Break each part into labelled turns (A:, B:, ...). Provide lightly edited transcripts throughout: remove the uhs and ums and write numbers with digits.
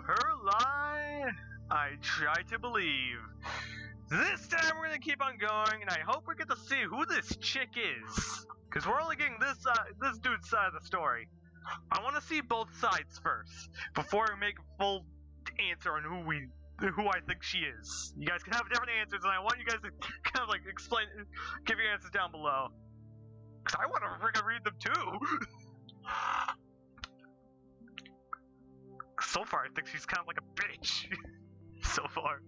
A: her lie, I try to believe. This time we're gonna keep on going, and I hope we get to see who this chick is. Because we're only getting this dude's side of the story. I want to see both sides first, before we make a full answer on who I think she is. You guys can have different answers, and I want you guys to kind of like give your answers down below. Because I want to freaking read them too. So far, I think she's kind of like a bitch. So far.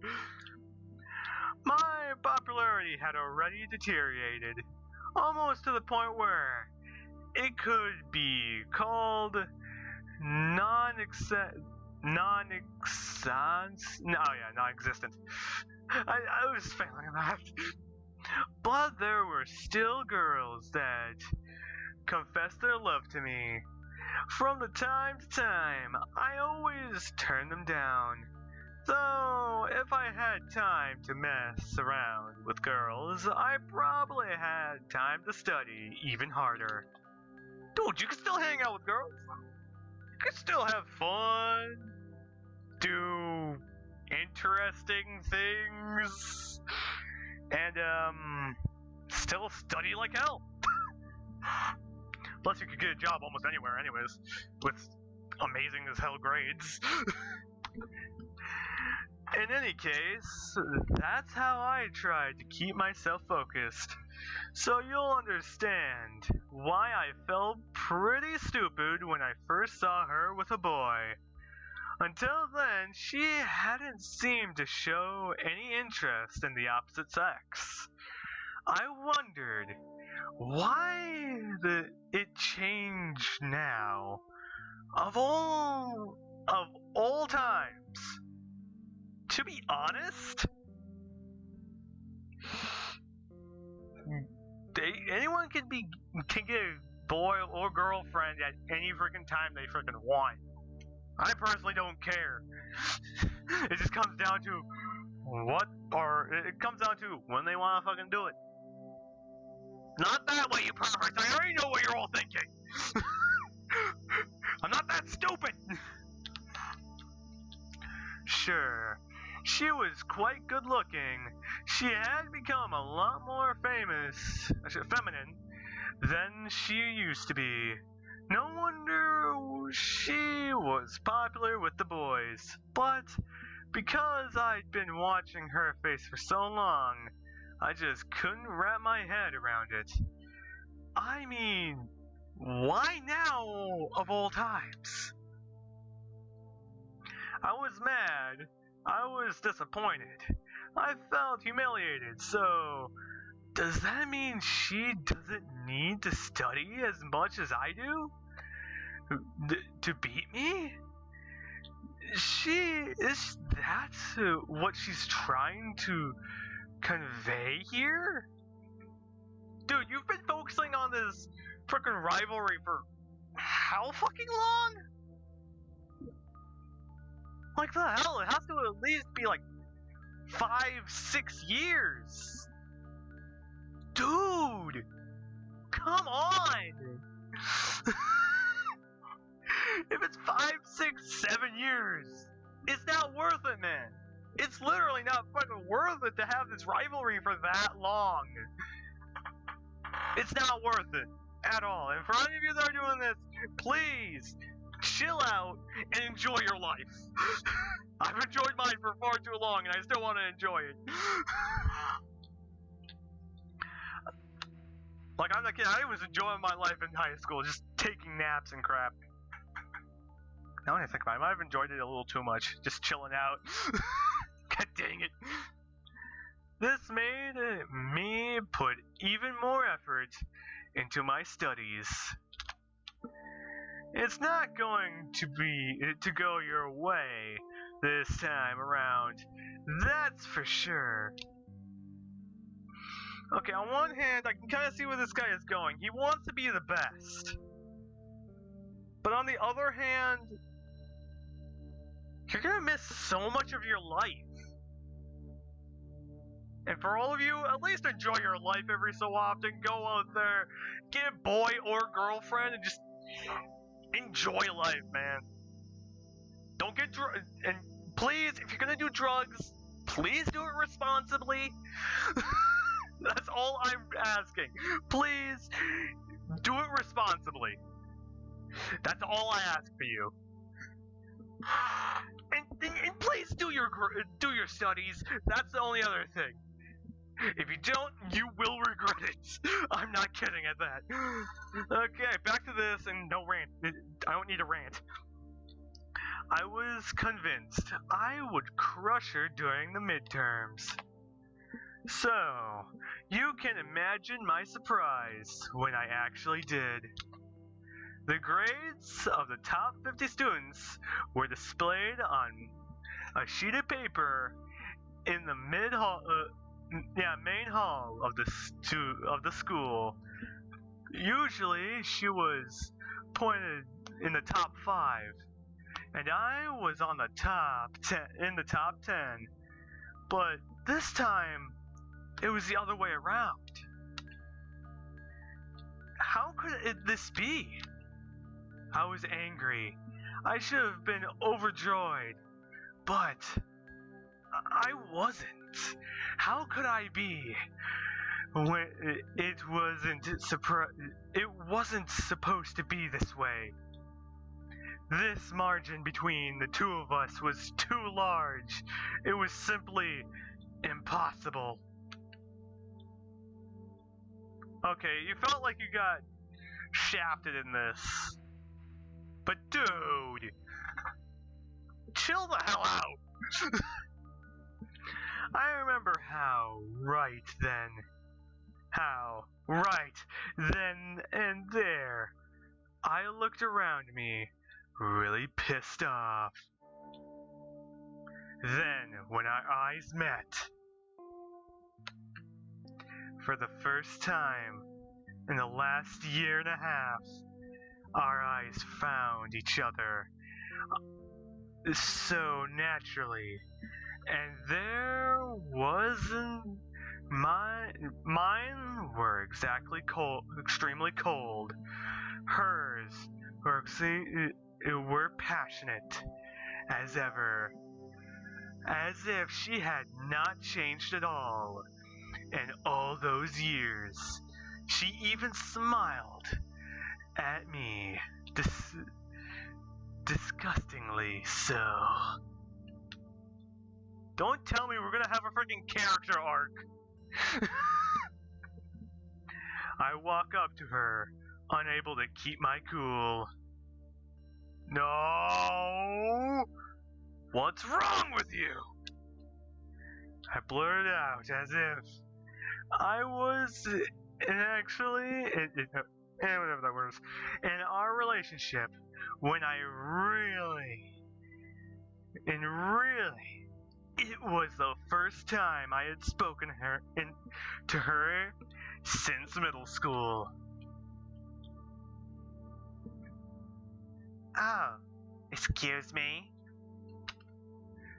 A: My popularity had already deteriorated, almost to the point where it could be called non-existent. I was failing that. But there were still girls that confessed their love to me. From the time to time, I always turned them down. Though, if I had time to mess around with girls, I probably had time to study even harder. Dude, you can still hang out with girls. You can still have fun. Do interesting things. And, still study like hell. Plus, you could get a job almost anywhere anyways, with amazing as hell grades. In any case, that's how I tried to keep myself focused. So you'll understand why I felt pretty stupid when I first saw her with a boy. Until then, she hadn't seemed to show any interest in the opposite sex. I wondered why it changed now. Of all times. To be honest, anyone can get a boy or girlfriend at any freaking time they freaking want. I personally don't care. It just comes down to it comes down to when they want to fucking do it. Not that way, you perverts. I already know what you're all thinking. I'm not that stupid. Sure, she was quite good looking. She had become a lot more feminine than she used to be. No wonder she was popular with the boys. But because I'd been watching her face for so long, I just couldn't wrap my head around it. I mean, why now of all times? I was mad. I was disappointed. I felt humiliated. So, does that mean she doesn't need to study as much as I do? To beat me? Is that what she's trying to convey here? Dude, you've been focusing on this frickin' rivalry for how fucking long? Like the hell, it has to at least be like 5-6 years. Dude! Come on! If it's 5, 6, 7 years, it's not worth it, man. It's literally not fucking worth it to have this rivalry for that long. It's not worth it at all. And for any of you that are doing this, please chill out and enjoy your life. I've enjoyed mine for far too long, and I still want to enjoy it. Like, I'm the kid, I was enjoying my life in high school, just taking naps and crap. Now when I think about it, I might have enjoyed it a little too much, just chilling out. God dang it. This made me put even more effort into my studies. It's not going to go your way this time around, that's for sure. Okay, on one hand, I can kind of see where this guy is going. He wants to be the best. But on the other hand, you're gonna miss so much of your life. And for all of you, at least enjoy your life every so often. Go out there, get a boy or girlfriend, and just enjoy life, man. Don't get and please, if you're gonna do drugs, please do it responsibly. That's all I'm asking. Please do it responsibly. That's all I ask for you. And please do your studies. That's the only other thing. If you don't, you will regret it. I'm not kidding at that. Okay, back to this, and no rant. I don't need a rant. I was convinced I would crush her during the midterms. So, you can imagine my surprise when I actually did. The grades of the top 50 students were displayed on a sheet of paper in the main hall of the school. Usually, she was pointed in the top 5, and I was on the top 10. But this time, it was the other way around. How could this be? I was angry. I should have been overjoyed, but I wasn't. How could I be when it wasn't supposed to be this way? This margin between the two of us was too large. It was simply impossible. Okay, you felt like you got shafted in this. But dude, chill the hell out. I remember how right then and there, I looked around me, really pissed off. Then, when our eyes met, for the first time in the last year and a half, our eyes found each other so naturally, and there wasn't mine were extremely cold. Hers were passionate as ever, as if she had not changed at all in all those years. She even smiled at me, disgustingly so. Don't tell me we're gonna have a freaking character arc. I walk up to her, unable to keep my cool. No! What's wrong with you? I blurted out as if I was whatever that was, in our relationship, when it was the first time I had spoken to her since middle school. Oh, excuse me?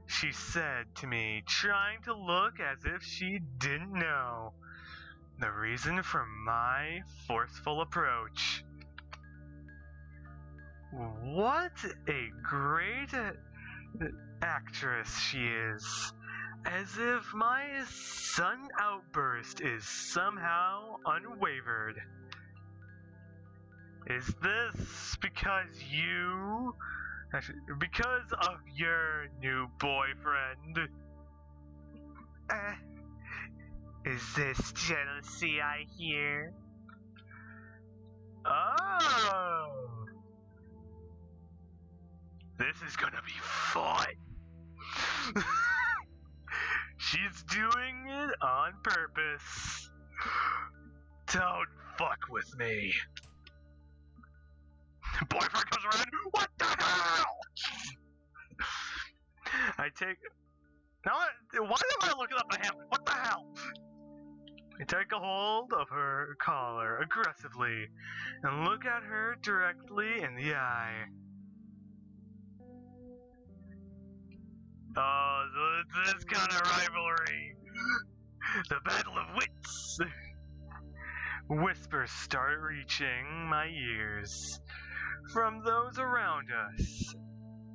A: She said to me, trying to look as if she didn't know the reason for my forceful approach. What a great actress she is. As if my sudden outburst is somehow unwavered. Is this because of your new boyfriend? Is this jealousy I hear? Oh! This is gonna be fun! She's doing it on purpose. Don't fuck with me. Boyfriend comes around, what the hell? Why am I looking up at him? What the hell? I take a hold of her collar aggressively and look at her directly in the eye. Oh, so this kind of rivalry. The battle of wits. Whispers start reaching my ears from those around us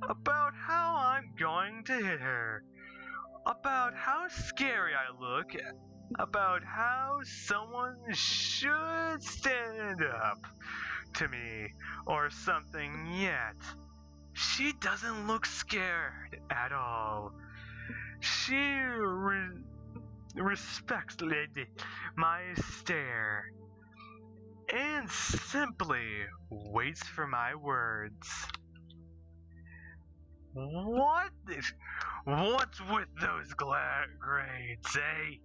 A: about how I'm going to hit her, about how scary I look, about how someone should stand up to me or something, yet she doesn't look scared at all. She respects my stare and simply waits for my words. What's with those grades, eh?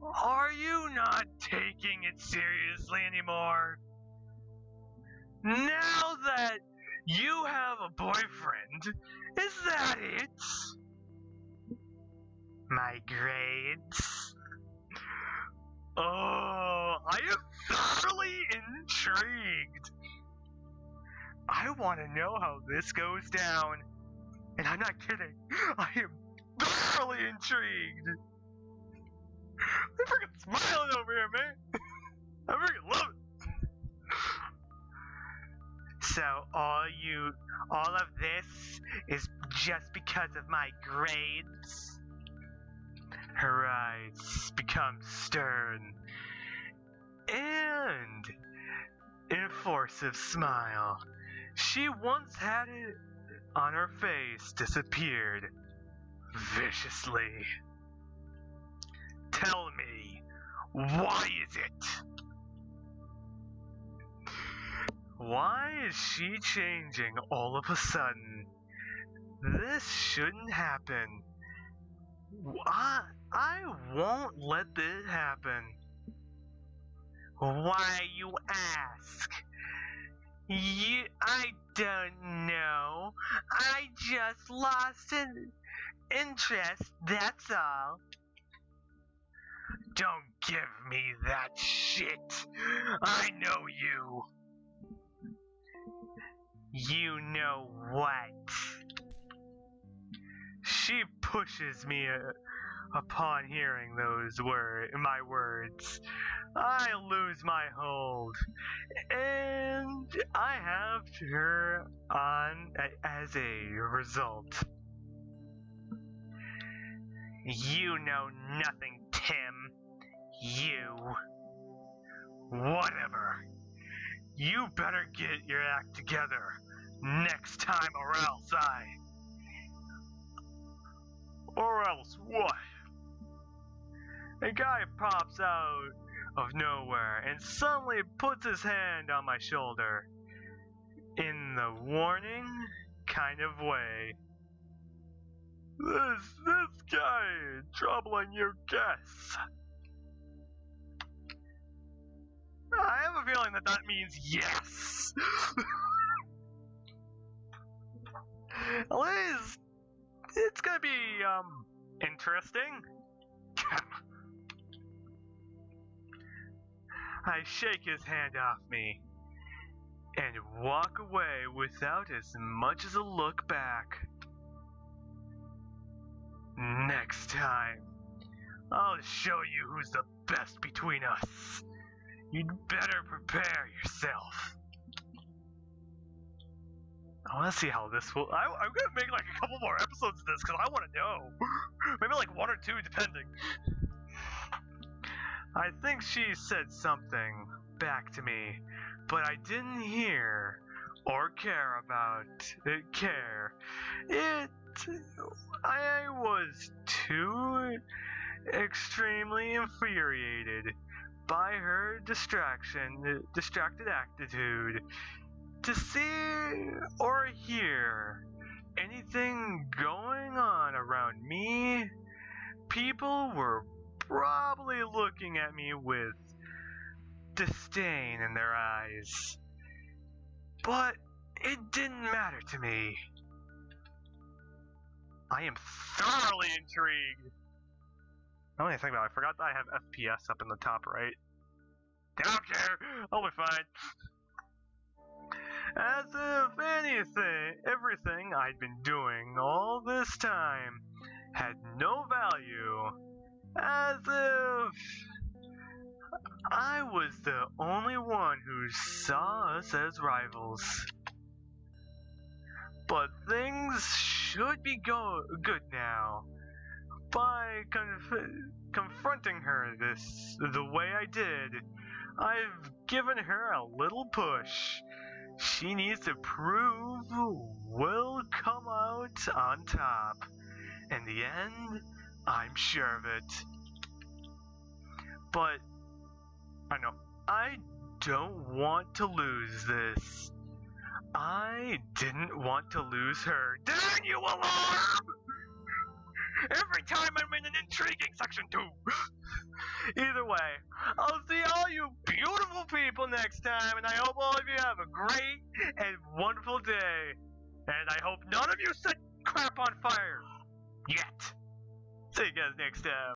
A: Are you not taking it seriously anymore? Now that you have a boyfriend, is that it? My grades? Oh, I am thoroughly intrigued. I want to know how this goes down. And I'm not kidding. I am thoroughly intrigued. I'm freaking smiling over here, man. I freaking love it. So all of this is just because of my grades? Her eyes become stern and an enforcing smile she once had it on her face disappeared viciously. Tell me, why is it? Why is she changing all of a sudden? This shouldn't happen. I won't let this happen. Why, you ask? I don't know. I just lost an interest, that's all. Don't give me that shit. I know you. You know what? She pushes me upon hearing my words. I lose my hold, and I have her on as a result. You know nothing, Tim. You. Whatever. You better get your act together next time, or else Or else what? A guy pops out of nowhere and suddenly puts his hand on my shoulder in the warning kind of way. This guy troubling your guests. I have a feeling that means yes. At least it's gonna be interesting. I shake his hand off me and walk away without as much as a look back. Next time, I'll show you who's the best between us. You'd better prepare yourself. I want to see how this will. I'm gonna make like a couple more episodes of this because I want to know. Maybe like 1 or 2, depending. I think she said something back to me, but I didn't hear or care about it. I was too extremely infuriated by her distracted attitude to see or hear anything going on around me. People were probably looking at me with disdain in their eyes, but it didn't matter to me. I am thoroughly intrigued. The only thing about I forgot that I have FPS up in the top right. I don't care. I'll be fine. As if everything I'd been doing all this time had no value. As if I was the only one who saw us as rivals. But should be good now. By confronting her the way I did, I've given her a little push. She needs to prove we'll come out on top. In the end, I'm sure of it. But, I know, I don't want to lose this. I didn't want to lose her. Dang you, alarm! Every time I'm in an intriguing section 2. Either way, I'll see all you beautiful people next time, and I hope all of you have a great and wonderful day. And I hope none of you set crap on fire. Yet. See you guys next time.